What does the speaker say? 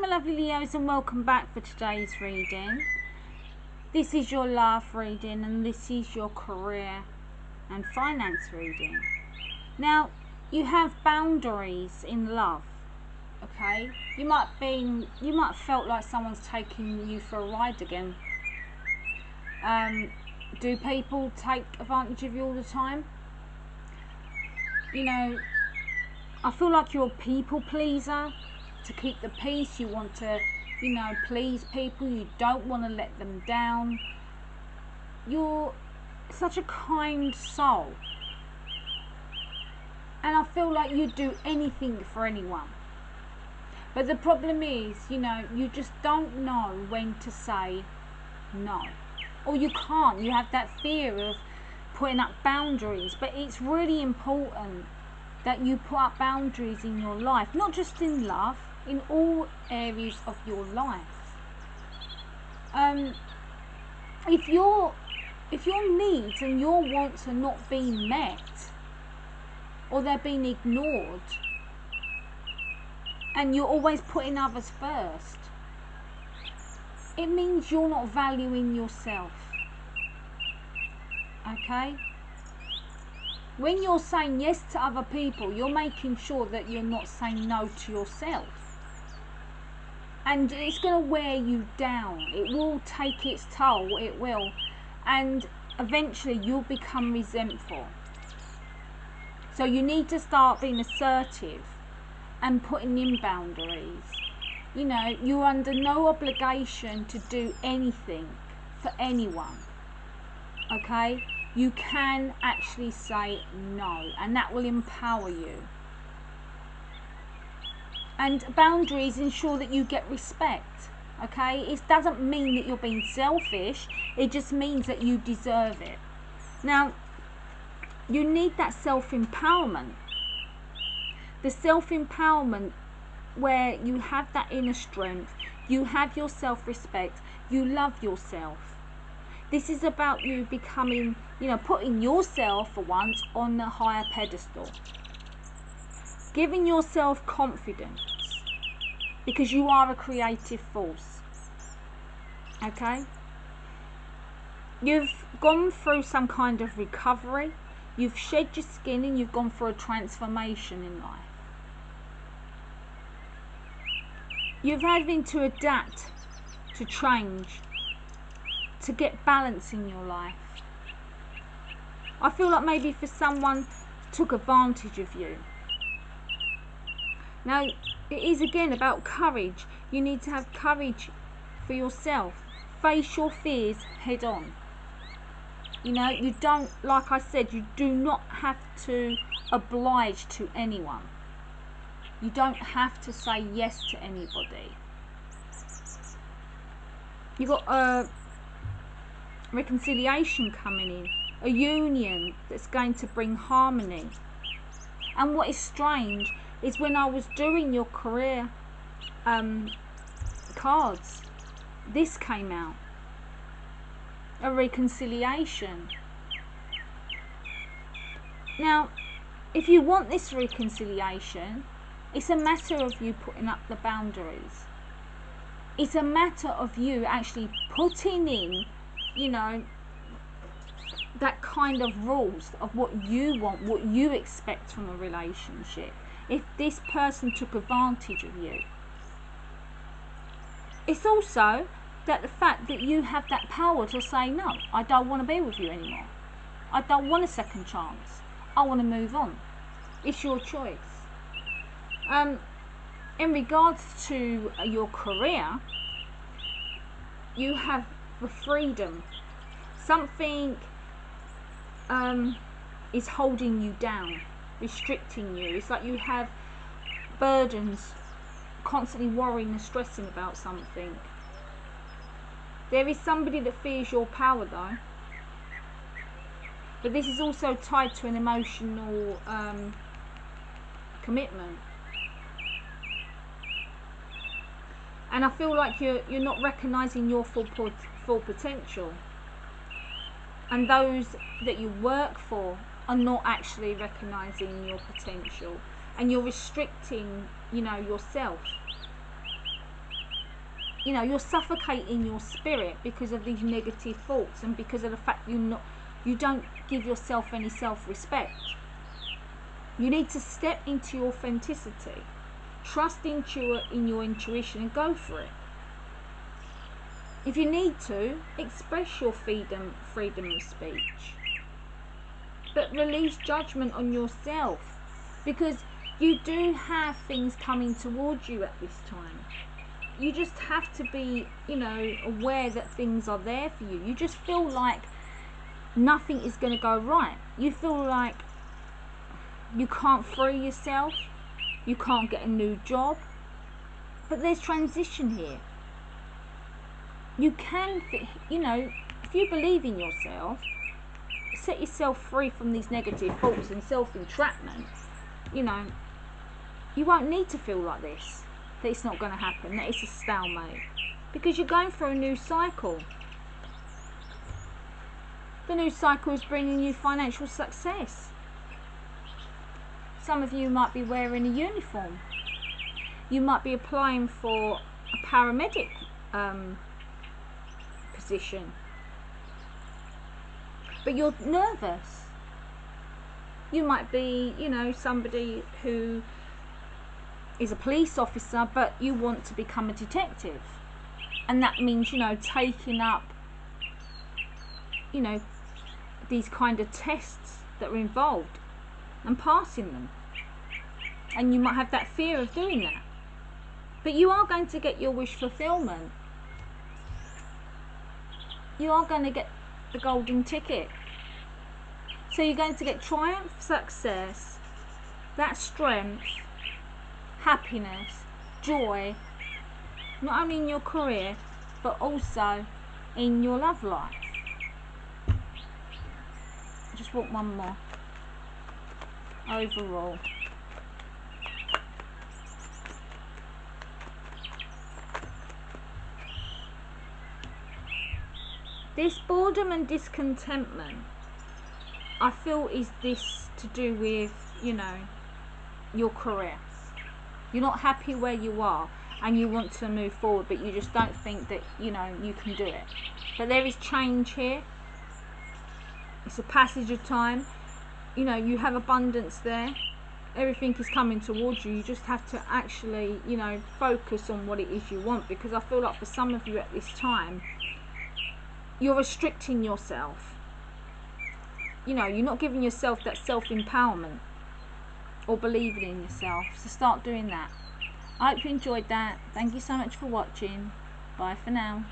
Hello my lovely Leos, and welcome back for today's reading. This is your love reading, and this is your career and finance reading. Now, you have boundaries in love, okay? You might have felt like someone's taking you for a ride again. Do people take advantage of you all the time? You know, I feel like you're a people pleaser. To keep the peace, you want to, please people. You don't want to let them down. You're such a kind soul, and I feel like you'd do anything for anyone. But the problem is, you just don't know when to say no, or you can't. You have that fear of putting up boundaries. But it's really important that you put up boundaries in your life, not just in love, in all areas of your life. If your needs and your wants are not being met, or they're being ignored, and you're always putting others first, it means you're not valuing yourself. Okay? When you're saying yes to other people, you're making sure that you're not saying no to yourself. And it's going to wear you down. It will take its toll, it will. And eventually you'll become resentful. So you need to start being assertive and putting in boundaries. You're under no obligation to do anything for anyone. Okay? You can actually say no, and that will empower you. And boundaries ensure that you get respect. Okay? It doesn't mean that you're being selfish. It just means that you deserve it. Now, you need that self-empowerment. The self-empowerment where you have that inner strength, you have your self-respect, you love yourself. This is about you becoming, putting yourself for once on a higher pedestal. Giving yourself confidence, because you are a creative force. Okay? You've gone through some kind of recovery. You've shed your skin and you've gone through a transformation in life. You've having to adapt, to change, to get balance in your life. I feel like maybe for someone took advantage of you. Now, it is again about courage. You need to have courage for yourself. Face your fears head on. You don't, like I said, you do not have to oblige to anyone. You don't have to say yes to anybody. You've got a reconciliation coming in, a union that's going to bring harmony. And what is strange is when I was doing your career cards, this came out. A reconciliation. Now, if you want this reconciliation, it's a matter of you putting up the boundaries. It's a matter of you actually putting in, that kind of rules of what you want, what you expect from a relationship. If this person took advantage of you, it's also that the fact that you have that power to say, no, I don't want to be with you anymore. I don't want a second chance. I want to move on. It's your choice. In regards to your career, you have the freedom. Something is holding you down, restricting you. It's like you have burdens, constantly worrying and stressing about something. There is somebody that fears your power though. But this is also tied to an emotional commitment. And I feel like you're not recognising your full potential. And those that you work for are not actually recognising your potential. And you're restricting, yourself. you know, you're suffocating your spirit because of these negative thoughts, and because of the fact you don't give yourself any self-respect. You need to step into your authenticity, trust in your intuition, and go for it. If you need to, express your freedom of speech, but release judgment on yourself, because you do have things coming towards you at this time. You just have to be, you know, aware that things are there for you. You just feel like nothing is going to go right. You feel like you can't free yourself, you can't get a new job, but there's transition here. You can, you know, if you believe in yourself, set yourself free from these negative thoughts and self-entrapment, you know, you won't need to feel like this, that it's not going to happen, that it's a stalemate, because you're going through a new cycle. The new cycle is bringing you financial success. Some of you might be wearing a uniform. You might be applying for a paramedic position, but you're nervous. You might be, you know, somebody who is a police officer, but you want to become a detective, and that means, you know, taking up, you know, these kind of tests that are involved and passing them. And you might have that fear of doing that, but you are going to get your wish fulfillment. You are going to get the golden ticket. So you're going to get triumph, success, that strength, happiness, joy, not only in your career but also in your love life. Just want one more. Overall. This boredom and discontentment, I feel, is this to do with, you know, your career. You're not happy where you are and you want to move forward, but you just don't think that, you know, you can do it. But there is change here. It's a passage of time. You know, you have abundance there. Everything is coming towards you. You just have to actually, you know, focus on what it is you want, because I feel like for some of you at this time, you're restricting yourself. You know, you're not giving yourself that self-empowerment or believing in yourself. So start doing that. I hope you enjoyed that. Thank you so much for watching. Bye for now.